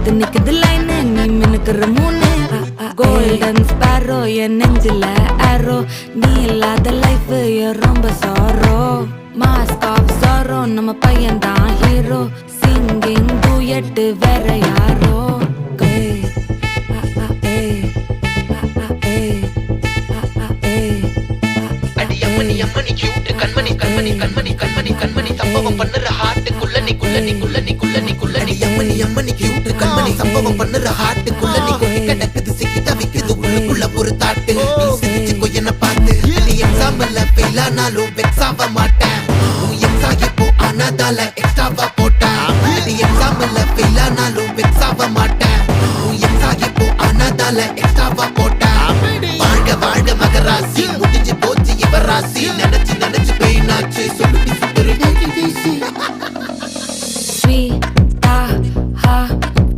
வந்து நிக்குது லைன் நீ மினுக்குற மூணு கோல்டன் ஸ்பாரோ என் நெஞ்சில ஆரோ நீ இல்லாத லைஃப் ரொம்ப சாரோ மாஸ்க் ஆஃப் சாரோ நம்ம பையன் தான் ஹீரோ சிங்கிங் டூயட் வேற யாரோ அம்மணி கியூட் கண்மணி கண்மணி கண்மணி கண்மணி கண்மணி சம்பவம் பண்ணுற ஹார்ட்டுக்குள்ள நீ குள்ள நீ குள்ள நீ குள்ள நீ குள்ள நீ அம்மணி கியூட் கண்மணி சம்பவம் பண்ணுற ஹார்ட்டுக்குள்ள நீ கொட்டி கிடக்குது சிக்கி தவிக்குது உள்ளுக்குள்ள ஒரு தாட்டு நீ சிரிச்சுக்கோ என்ன பார்த்து நீ எக்ஸாம்ல ஃபெயில் ஆனாலும் வெக்ஸ் ஆக மாட்டேன் உன் எக்ஸாம் இப்போ ஆனதால